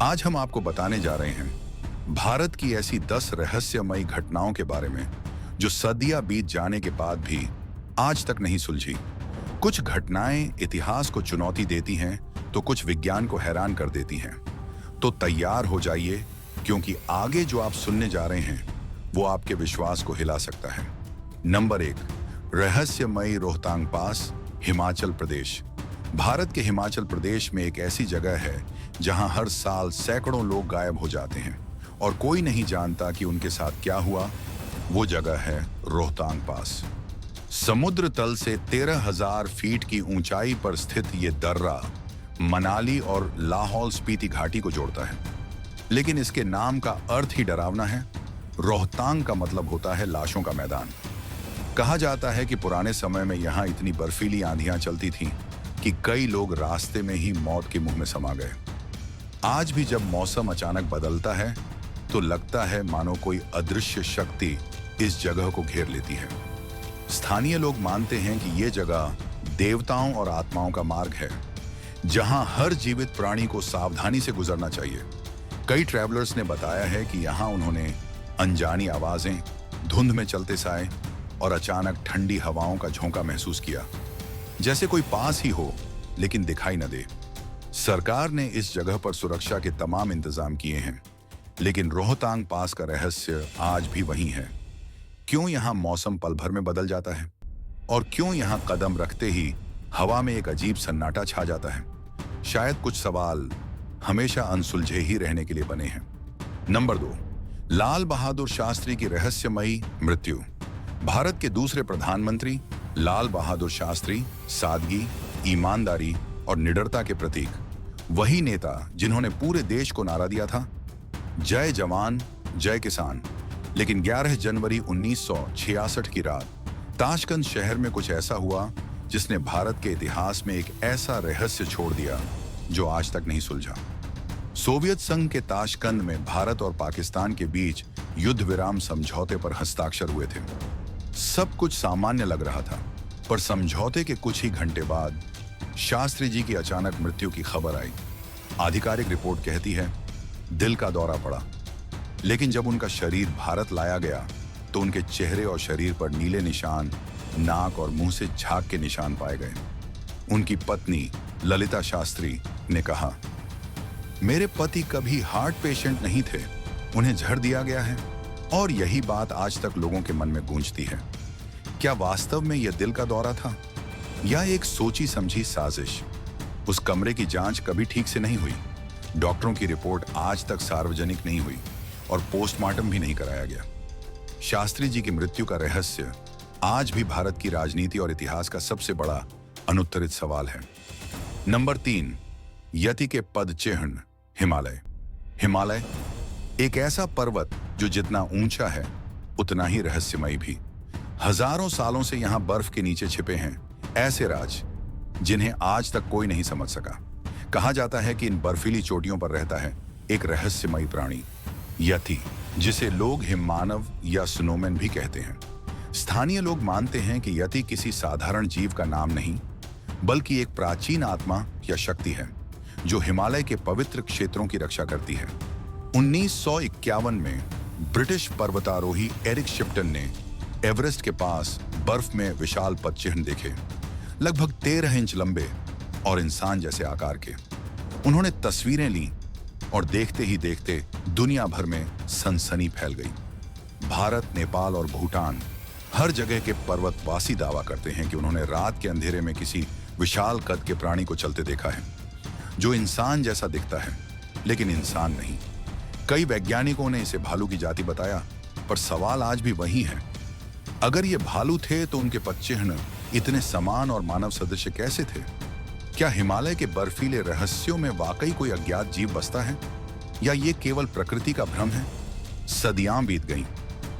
आज हम आपको बताने जा रहे हैं भारत की ऐसी 10 रहस्यमयी घटनाओं के बारे में जो सदियां बीत जाने के बाद भी आज तक नहीं सुलझी। कुछ घटनाएं इतिहास को चुनौती देती हैं तो कुछ विज्ञान को हैरान कर देती हैं। तो तैयार हो जाइए, क्योंकि आगे जो आप सुनने जा रहे हैं वो आपके विश्वास को हिला सकता है। नंबर 1, रहस्यमयी रोहतांग पास, हिमाचल प्रदेश। भारत के हिमाचल प्रदेश में एक ऐसी जगह है जहां हर साल सैकड़ों लोग गायब हो जाते हैं और कोई नहीं जानता कि उनके साथ क्या हुआ। वो जगह है रोहतांग पास। समुद्र तल से 13,000 फीट की ऊंचाई पर स्थित ये दर्रा मनाली और लाहौल स्पीति घाटी को जोड़ता है। लेकिन इसके नाम का अर्थ ही डरावना है। रोहतांग का मतलब होता है लाशों का मैदान। कहा जाता है कि पुराने समय में यहाँ इतनी बर्फीली आंधियां चलती थीं कि कई लोग रास्ते में ही मौत के मुंह में समा गए। आज भी जब मौसम अचानक बदलता है तो लगता है मानो कोई अदृश्य शक्ति इस जगह को घेर लेती है। स्थानीय लोग मानते हैं कि ये जगह देवताओं और आत्माओं का मार्ग है, जहां हर जीवित प्राणी को सावधानी से गुजरना चाहिए। कई ट्रैवलर्स ने बताया है कि यहां उन्होंने अनजानी आवाजें, धुंध में चलते साए और अचानक ठंडी हवाओं का झोंका महसूस किया, जैसे कोई पास ही हो लेकिन दिखाई न दे। सरकार ने इस जगह पर सुरक्षा के तमाम इंतजाम किए हैं, लेकिन रोहतांग पास का रहस्य आज भी वही है। क्यों यहाँ मौसम पल भर में बदल जाता है और क्यों यहाँ कदम रखते ही हवा में एक अजीब सन्नाटा छा जाता है? शायद कुछ सवाल हमेशा अनसुलझे ही रहने के लिए बने हैं। नंबर 2, लाल बहादुर शास्त्री की रहस्यमयी मृत्यु। भारत के दूसरे प्रधानमंत्री लाल बहादुर शास्त्री सादगी, ईमानदारी और निडरता के प्रतीक। वही नेता जिन्होंने पूरे देश को नारा दिया था, जय जवान जय किसान। लेकिन 11 जनवरी 1966 की रात ताशकंद शहर में कुछ ऐसा हुआ जिसने भारत के इतिहास में एक ऐसा रहस्य छोड़ दिया जो आज तक नहीं सुलझा। सोवियत संघ के ताशकंद में भारत और पाकिस्तान के बीच युद्ध विराम समझौते पर हस्ताक्षर हुए थे। सब कुछ सामान्य लग रहा था, पर समझौते के कुछ ही घंटे बाद शास्त्री जी की अचानक मृत्यु की खबर आई। आधिकारिक रिपोर्ट कहती है दिल का दौरा पड़ा। लेकिन जब उनका शरीर भारत लाया गया तो उनके चेहरे और शरीर पर नीले निशान, नाक और मुंह से झाग के निशान पाए गए। उनकी पत्नी ललिता शास्त्री ने कहा, मेरे पति कभी हार्ट पेशेंट नहीं थे, उन्हें झड़ दिया गया है। और यही बात आज तक लोगों के मन में गूंजती है। क्या वास्तव में यह दिल का दौरा था या एक सोची समझी साजिश? उस कमरे की जांच कभी ठीक से नहीं हुई। डॉक्टरों की रिपोर्ट आज तक सार्वजनिक नहीं हुई और पोस्टमार्टम भी नहीं कराया गया। शास्त्री जी की मृत्यु का रहस्य आज भी भारत की राजनीति और इतिहास का सबसे बड़ा अनुत्तरित सवाल है। नंबर 3, यति के पद चिह्न, हिमालय। हिमालय एक ऐसा पर्वत जो जितना ऊंचा है उतना ही रहस्यमयी भी। हजारों सालों से यहां बर्फ के नीचे छिपे हैं ऐसे राज जिन्हें आज तक कोई नहीं समझ सका। कहा जाता है कि इन बर्फीली चोटियों पर रहता है एक रहस्यमयी प्राणी, यति, जिसे लोग हिममानव या स्नोमैन भी कहते हैं। स्थानीय लोग मानते हैं कि यति किसी साधारण जीव का नाम नहीं, बल्कि एक प्राचीन आत्मा या शक्ति है जो हिमालय के पवित्र क्षेत्रों की रक्षा करती है। 1951 में ब्रिटिश पर्वतारोही एरिक शिप्टन ने एवरेस्ट के पास बर्फ में विशाल पदचिह्न देखे, लगभग 13 इंच लंबे और इंसान जैसे आकार के। उन्होंने तस्वीरें ली और देखते ही देखते दुनिया भर में सनसनी फैल गई। भारत, नेपाल और भूटान हर जगह के पर्वतवासी दावा करते हैं कि उन्होंने रात के अंधेरे में किसी विशाल कद के प्राणी को चलते देखा है जो इंसान जैसा दिखता है लेकिन इंसान नहीं। कई वैज्ञानिकों ने इसे भालू की जाति बताया, पर सवाल आज भी वही है, अगर ये भालू थे तो उनके पदचिह्न इतने समान और मानव सदृश कैसे थे? क्या हिमालय के बर्फीले रहस्यों में वाकई कोई अज्ञात जीव बसता है या ये केवल प्रकृति का भ्रम है? सदियां बीत गईं,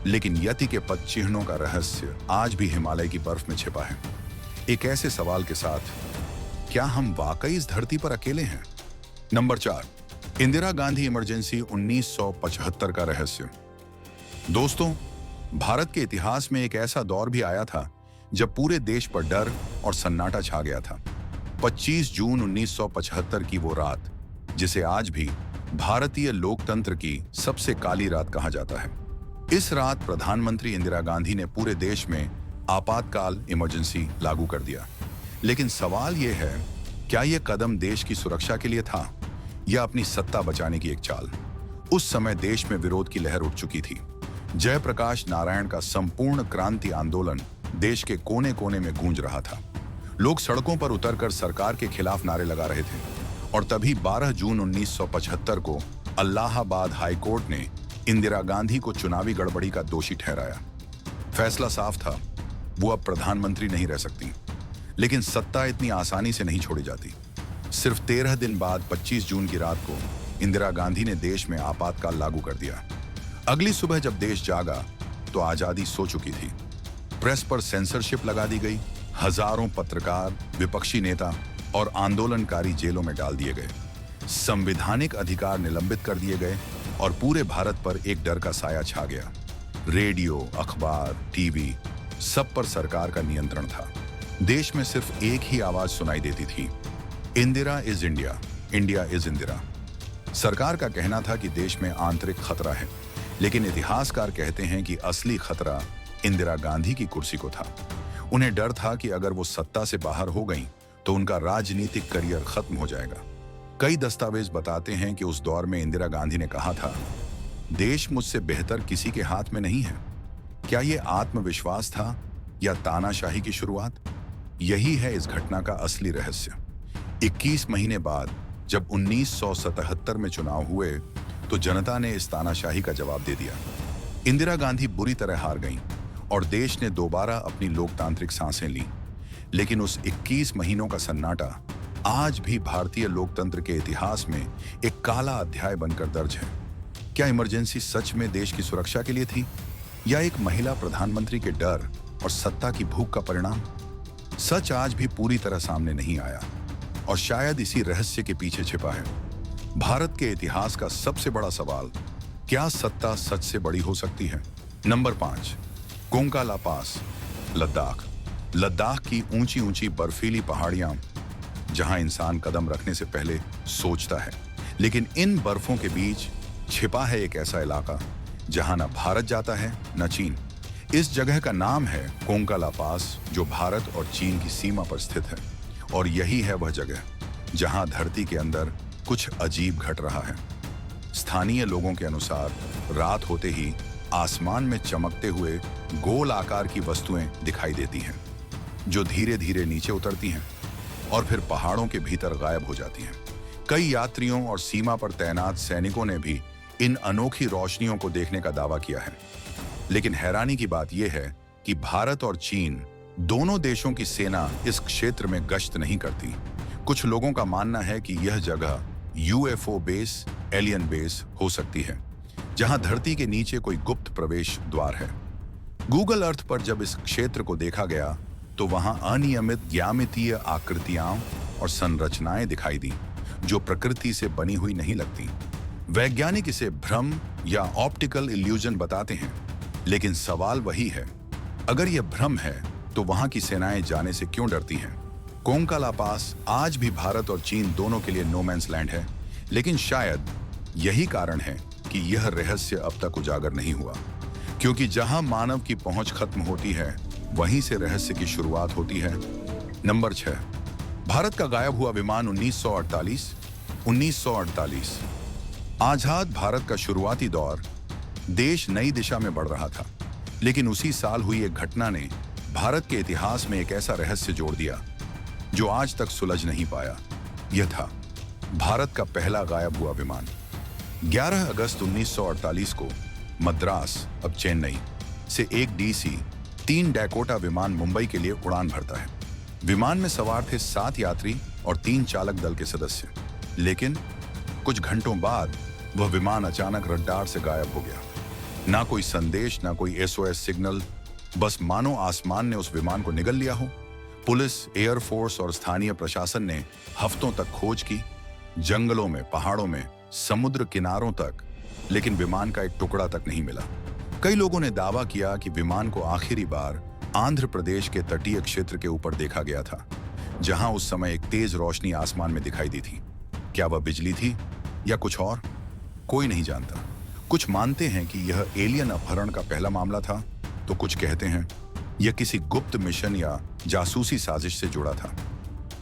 लेकिन यति के पदचिह्नों का रहस्य आज भी हिमालय की बर्फ में छिपा है। एक ऐसे सवाल के साथ, क्या हम वाकई इस धरती पर अकेले हैं? नंबर 4, इंदिरा गांधी इमरजेंसी 1975 का रहस्य। दोस्तों, भारत के इतिहास में एक ऐसा दौर भी आया था जब पूरे देश पर डर और सन्नाटा छा गया था। 25 जून 1975 की वो रात, जिसे आज भी भारतीय लोकतंत्र की सबसे काली रात कहा जाता है। इस रात प्रधानमंत्री इंदिरा गांधी ने पूरे देश में आपातकाल इमरजेंसी लागू कर दिया। लेकिन सवाल यह है, क्या यह कदम देश की सुरक्षा के लिए था या अपनी सत्ता बचाने की एक चाल? उस समय देश में विरोध की लहर उठ चुकी थी। जयप्रकाश नारायण का संपूर्ण क्रांति आंदोलन देश के कोने कोने में गूंज रहा था। लोग सड़कों पर उतरकर सरकार के खिलाफ नारे लगा रहे थे। और तभी 12 जून 1975 को इलाहाबाद हाईकोर्ट ने इंदिरा गांधी को चुनावी गड़बड़ी का दोषी ठहराया। फैसला साफ था, वो अब प्रधानमंत्री नहीं रह सकती। लेकिन सत्ता इतनी आसानी से नहीं छोड़ी जाती। सिर्फ 13 दिन बाद 25 जून की रात को इंदिरा गांधी ने देश में आपातकाल लागू कर दिया। अगली सुबह जब देश जागा तो आजादी सो चुकी थी। प्रेस पर सेंसरशिप लगा दी गई। हजारों पत्रकार, विपक्षी नेता और आंदोलनकारी जेलों में डाल दिए गए। संवैधानिक अधिकार निलंबित कर दिए गए और पूरे भारत पर एक डर का साया छा गया। रेडियो, अखबार, टीवी, सब पर सरकार का नियंत्रण था। देश में सिर्फ एक ही आवाज सुनाई देती थी, Indira is India, India is Indira. सरकार का कहना था कि देश में आंतरिक खतरा है, लेकिन इतिहासकार कहते हैं कि असली खतरा इंदिरा गांधी की कुर्सी को था। उन्हें डर था कि अगर वो सत्ता से बाहर हो गईं, तो उनका राजनीतिक करियर खत्म हो जाएगा। कई दस्तावेज बताते हैं कि उस दौर में इंदिरा गांधी ने कहा था, देश मुझसे बेहतर किसी के हाथ में नहीं है। क्या ये आत्मविश्वास था या तानाशाही की शुरुआत? यही है इस घटना का असली रहस्य। 21 महीने बाद जब 1977 में चुनाव हुए तो जनता ने इस तानाशाही का जवाब दे दिया। इंदिरा गांधी बुरी तरह हार गईं और देश ने दोबारा अपनी लोकतांत्रिक सांसें लीं। लेकिन उस 21 महीनों का सन्नाटा आज भी भारतीय लोकतंत्र के इतिहास में एक काला अध्याय बनकर दर्ज है। क्या इमरजेंसी सच में देश की सुरक्षा के लिए थी या एक महिला प्रधानमंत्री के डर और सत्ता की भूख का परिणाम? सच आज भी पूरी तरह सामने नहीं आया और शायद इसी रहस्य के पीछे छिपा है। भारत के इतिहास का सबसे बड़ा सवाल, क्या सत्ता सच से बड़ी हो सकती है? नंबर 5, कोंका ला पास, लद्दाख। लद्दाख की ऊंची ऊंची बर्फीली पहाड़ियां जहां इंसान कदम रखने से पहले सोचता है। लेकिन इन बर्फों के बीच छिपा है एक ऐसा इलाका जहां न भारत जाता है न चीन। इस जगह का नाम है कोंका ला पास, जो भारत और चीन की सीमा पर स्थित है। और यही है वह जगह जहां धरती के अंदर कुछ अजीब घट रहा है। स्थानीय लोगों के अनुसार रात होते ही आसमान में चमकते हुए गोल आकार की वस्तुएं दिखाई देती हैं, जो धीरे धीरे नीचे उतरती हैं और फिर पहाड़ों के भीतर गायब हो जाती हैं। कई यात्रियों और सीमा पर तैनात सैनिकों ने भी इन अनोखी रोशनियों को देखने का दावा किया है। लेकिन हैरानी की बात यह है कि भारत और चीन दोनों देशों की सेना इस क्षेत्र में गश्त नहीं करती। कुछ लोगों का मानना है कि यह जगह यूएफओ बेस, एलियन बेस हो सकती है, जहां धरती के नीचे कोई गुप्त प्रवेश द्वार है। गूगल अर्थ पर जब इस क्षेत्र को देखा गया तो वहां अनियमित ज्यामितीय आकृतियां और संरचनाएं दिखाई दी, जो प्रकृति से बनी हुई नहीं लगती। वैज्ञानिक इसे भ्रम या ऑप्टिकल इल्यूजन बताते हैं। लेकिन सवाल वही है, अगर यह भ्रम है तो वहां की सेनाएं जाने से क्यों डरती हैं? कोंका ला पास आज भी भारत और चीन दोनों के लिए नो मैंस लैंड है। लेकिन शायद यही कारण है कि यह रहस्य अब तक उजागर नहीं हुआ, क्योंकि जहां मानव की पहुंच खत्म होती है वहीं से रहस्य की शुरुआत होती है। नंबर 6, भारत का गायब हुआ विमान 1948। 1948 आजाद भारत का शुरुआती दौर। देश नई दिशा में बढ़ रहा था, लेकिन उसी साल हुई एक घटना ने भारत के इतिहास में एक ऐसा रहस्य जोड़ दिया जो आज तक सुलझ नहीं पाया। यह था भारत का पहला गायब हुआ विमान। 11 अगस्त 1948 को मद्रास, अब चेन्नई, से एक DC-3 डैकोटा विमान मुंबई के लिए उड़ान भरता है। विमान में सवार थे 7 यात्री और 3 चालक दल के सदस्य। लेकिन कुछ घंटों बाद वह विमान अचानक रडार से गायब हो गया। ना कोई संदेश, ना कोई SOS सिग्नल, बस मानो आसमान ने उस विमान को निगल लिया हो। पुलिस, एयरफोर्स और स्थानीय प्रशासन ने हफ्तों तक खोज की, जंगलों में, पहाड़ों में, समुद्र किनारों तक, लेकिन विमान का एक टुकड़ा तक नहीं मिला। कई लोगों ने दावा किया कि विमान को आखिरी बार आंध्र प्रदेश के तटीय क्षेत्र के ऊपर देखा गया था, जहां उस समय एक तेज रोशनी आसमान में दिखाई दी थी। क्या वह बिजली थी या कुछ और? कोई नहीं जानता। कुछ मानते हैं कि यह एलियन अपहरण का पहला मामला था, तो कुछ कहते हैं यह किसी गुप्त मिशन या जासूसी साजिश से जुड़ा था।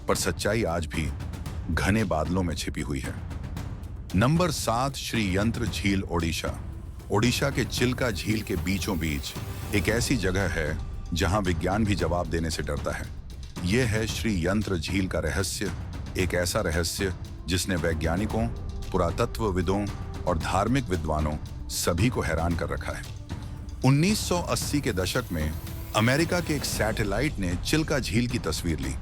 पर सच्चाई आज भी घने बादलों में छिपी हुई है। नंबर 7, श्री यंत्र झील, ओडिशा। ओडिशा के चिल्का झील के बीचों बीच एक ऐसी जगह है जहां विज्ञान भी जवाब देने से डरता है। यह है श्री यंत्र झील का रहस्य, एक ऐसा रहस्य जिसने वैज्ञानिकों, पुरातत्वविदों और धार्मिक विद्वानों सभी को हैरान कर रखा है। 1980 के दशक में अमेरिका के एक सैटेलाइट ने चिल्का झील की तस्वीर ली,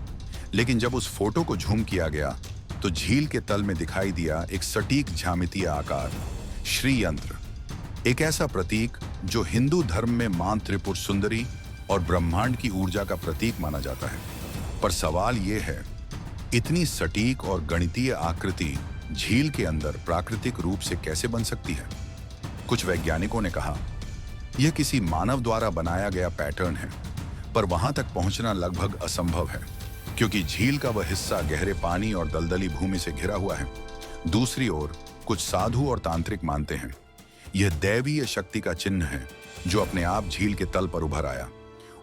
लेकिन जब उस फोटो को झूम किया गया तो झील के तल में दिखाई दिया एक सटीक ज्यामितीय आकार, श्री यंत्र, एक ऐसा प्रतीक जो हिंदू धर्म में मां त्रिपुर सुंदरी और ब्रह्मांड की ऊर्जा का प्रतीक माना जाता है। पर सवाल यह है, इतनी सटीक और गणितीय आकृति झील के अंदर प्राकृतिक रूप से कैसे बन सकती है? कुछ वैज्ञानिकों ने कहा यह किसी मानव द्वारा बनाया गया पैटर्न है, पर वहां तक पहुंचना लगभग असंभव है, क्योंकि झील का वह हिस्सा गहरे पानी और दलदली भूमि से घिरा हुआ है। दूसरी ओर कुछ साधु और तांत्रिक मानते हैं यह दैवीय शक्ति का चिन्ह है जो अपने आप झील के तल पर उभर आया।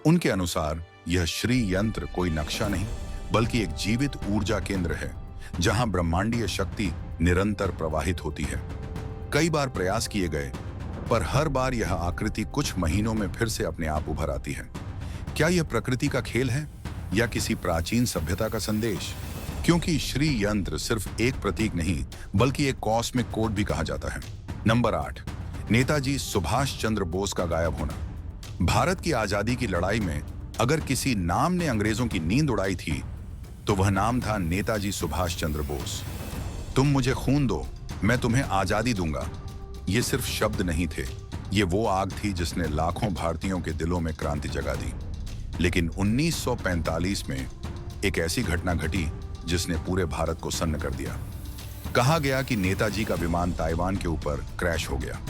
उनके अनुसार यह श्री यंत्र कोई नक्शा नहीं, बल्कि एक जीवित ऊर्जा केंद्र है जहां ब्रह्मांडीय शक्ति निरंतर प्रवाहित होती है। कई बार प्रयास किए गए, पर हर बार यह आकृति कुछ महीनों में फिर से अपने आप उभर आती है। क्या यह प्रकृति का खेल है या किसी प्राचीन सभ्यता का संदेश? क्योंकि श्री यंत्र सिर्फ एक प्रतीक नहीं, बल्कि एक कॉस्मिक कोड भी कहा जाता है। नंबर 8, नेताजी सुभाष चंद्र बोस का गायब होना। भारत की आजादी की लड़ाई में अगर किसी नाम ने अंग्रेजों की नींद उड़ाई थी, तो वह नाम था नेताजी सुभाष चंद्र बोस। तुम मुझे खून दो, मैं तुम्हें आजादी दूंगा। ये सिर्फ शब्द नहीं थे, ये वो आग थी जिसने लाखों भारतीयों के दिलों में क्रांति जगा दी। लेकिन 1945 में एक ऐसी घटना घटी जिसने पूरे भारत को सन्न कर दिया। कहा गया कि नेताजी का विमान ताइवान के ऊपर क्रैश हो गया।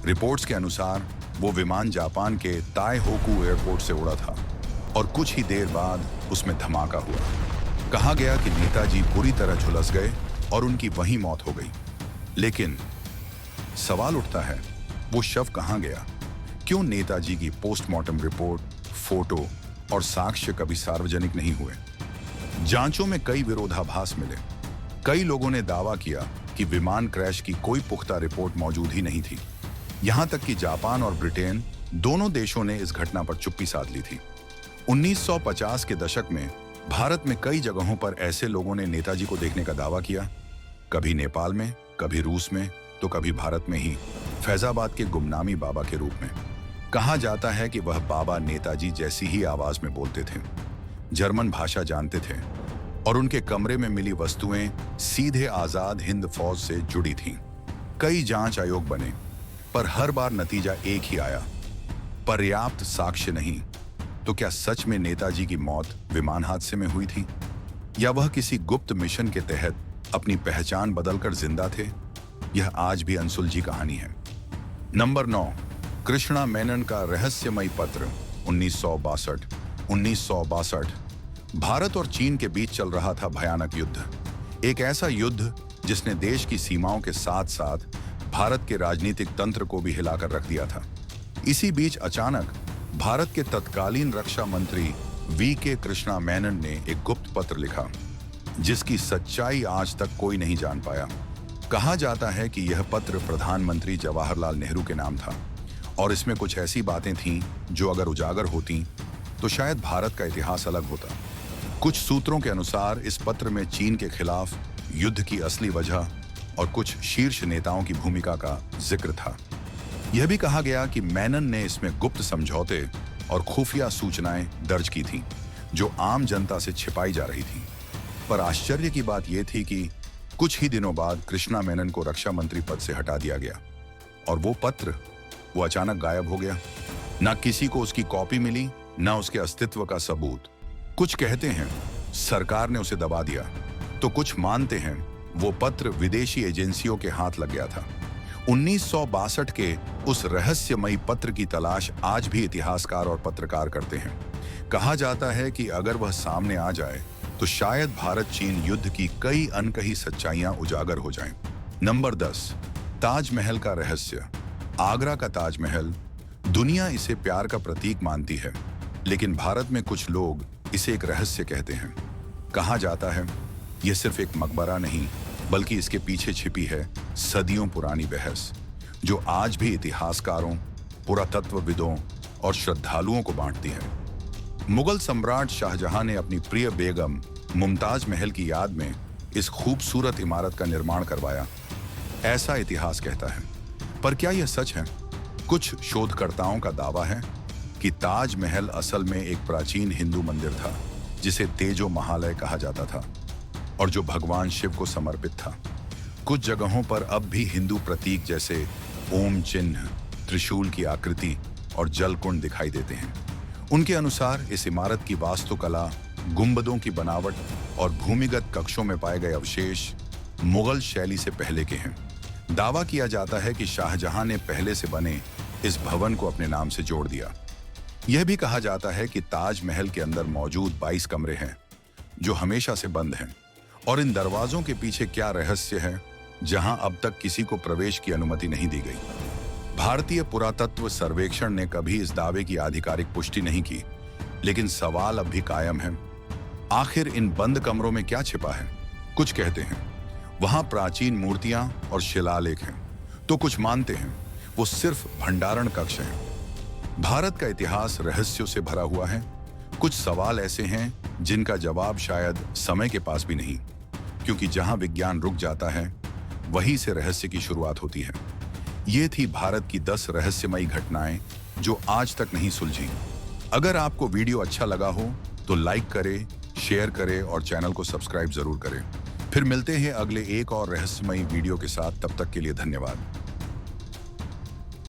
रिपोर्ट्स के अनुसार वो विमान जापान के ताएहोकू एयरपोर्ट से उड़ा था और कुछ ही देर बाद उसमें धमाका हुआ। कहा गया कि नेताजी बुरी तरह झुलस गए और उनकी वहीं मौत हो गई। लेकिन सवाल उठता है, वो शव कहां गया? क्यों नेताजी की पोस्टमार्टम रिपोर्ट, फोटो और साक्ष्य कभी सार्वजनिक नहीं हुए? जांचों में कई विरोधाभास मिले। कई लोगों ने दावा किया कि विमान क्रैश की कोई पुख्ता रिपोर्ट मौजूद ही नहीं थी। यहां तक कि जापान और ब्रिटेन दोनों देशों ने इस घटना पर चुप्पी साध ली थी। 1950 के दशक में भारत में कई जगहों पर ऐसे लोगों ने नेताजी को देखने का दावा किया, कभी नेपाल में, कभी रूस में, तो कभी भारत में ही फैजाबाद के गुमनामी बाबा के रूप में। कहा जाता है कि वह बाबा नेताजी जैसी ही आवाज में बोलते थे, जर्मन भाषा जानते थे और उनके कमरे में मिली वस्तुएं सीधे आजाद हिंद फौज से जुड़ी थीं। कई जांच आयोग बने, पर हर बार नतीजा एक ही आया, पर्याप्त साक्ष्य नहीं। तो क्या सच में नेताजी की मौत विमान हादसे में हुई थी, या वह किसी गुप्त मिशन के तहत अपनी पहचान बदलकर जिंदा थे? यह आज भी अनसुलझी कहानी है। नंबर 9, कृष्णा मेनन का रहस्यमयी पत्र। 1962 भारत और चीन के बीच चल रहा था भयानक युद्ध। एक ऐसा युद्ध जिसने देश की सीमाओं के साथ साथ भारत के राजनीतिक तंत्र को भी हिलाकर रख दिया था। इसी बीच अचानक भारत के तत्कालीन रक्षा मंत्री वी.के. कृष्णा मेनन ने एक गुप्त पत्र लिखा, जिसकी सच्चाई आज तक कोई नहीं जान पाया। कहा जाता है कि यह पत्र प्रधानमंत्री जवाहरलाल नेहरू के नाम था और इसमें कुछ ऐसी बातें थीं जो अगर उजागर होती तो शायद भारत का इतिहास अलग होता। कुछ सूत्रों के अनुसार इस पत्र में चीन के खिलाफ युद्ध की असली वजह और कुछ शीर्ष नेताओं की भूमिका का जिक्र था। यह भी कहा गया कि मेनन ने इसमें गुप्त समझौते और खुफिया सूचनाएं दर्ज की थीं, जो आम जनता से छिपाई जा रही थीं। पर आश्चर्य की बात यह थी कि कुछ ही दिनों बाद कृष्णा मेनन को रक्षा मंत्री पद से हटा दिया गया और वो पत्र अचानक गायब हो गया। न किसी को उसकी कॉपी मिली, न उसके अस्तित्व का सबूत। कुछ कहते हैं सरकार ने उसे दबा दिया, तो कुछ मानते हैं वो पत्र विदेशी एजेंसियों के हाथ लग गया था। 1962 के उस रहस्यमयी पत्र की तलाश आज भी इतिहासकार और पत्रकार करते हैं। कहा जाता है कि अगर वह सामने आ जाए तो शायद भारत चीन युद्ध की कई अनकही सच्चाइयां उजागर हो जाएं। नंबर 10, ताजमहल का रहस्य। आगरा का ताजमहल दुनिया इसे प्यार का प्रतीक मानती है, लेकिन भारत में कुछ लोग इसे एक रहस्य कहते हैं। कहा जाता है यह सिर्फ एक मकबरा नहीं, बल्कि इसके पीछे छिपी है सदियों पुरानी बहस, जो आज भी इतिहासकारों, पुरातत्वविदों और श्रद्धालुओं को बांटती है। मुगल सम्राट शाहजहां ने अपनी प्रिय बेगम मुमताज महल की याद में इस खूबसूरत इमारत का निर्माण करवाया, ऐसा इतिहास कहता है। पर क्या यह सच है? कुछ शोधकर्ताओं का दावा है कि ताजमहल असल में एक प्राचीन हिंदू मंदिर था, जिसे तेजो महालय कहा जाता था और जो भगवान शिव को समर्पित था। कुछ जगहों पर अब भी हिंदू प्रतीक जैसे ओम चिन्ह, त्रिशूल की आकृति और जलकुंड दिखाई देते हैं। उनके अनुसार इस इमारत की वास्तुकला, गुंबदों की बनावट और भूमिगत कक्षों में पाए गए अवशेष मुगल शैली से पहले के हैं। दावा किया जाता है कि शाहजहां ने पहले से बने इस भवन को अपने नाम से जोड़ दिया। यह भी कहा जाता है कि ताजमहल के अंदर मौजूद 22 कमरे हैं, जो हमेशा से बंद हैं, और इन दरवाजों के पीछे क्या रहस्य है, जहां अब तक किसी को प्रवेश की अनुमति नहीं दी गई। भारतीय पुरातत्व सर्वेक्षण ने कभी इस दावे की आधिकारिक पुष्टि नहीं की, लेकिन सवाल अब भी कायम है। आखिर इन बंद कमरों में क्या छिपा है? कुछ कहते हैं वहां प्राचीन मूर्तियां और शिलालेख हैं, तो कुछ मानते हैं वो सिर्फ भंडारण कक्ष हैं। भारत का इतिहास रहस्यों से भरा हुआ है। कुछ सवाल ऐसे हैं जिनका जवाब शायद समय के पास भी नहीं, क्योंकि जहां विज्ञान रुक जाता है, वहीं से रहस्य की शुरुआत होती है। ये थी भारत की 10 रहस्यमयी घटनाएं जो आज तक नहीं सुलझी। अगर आपको वीडियो अच्छा लगा हो तो लाइक करें, शेयर करें और चैनल को सब्सक्राइब जरूर करें। फिर मिलते हैं अगले एक और रहस्यमयी वीडियो के साथ। तब तक के लिए धन्यवाद।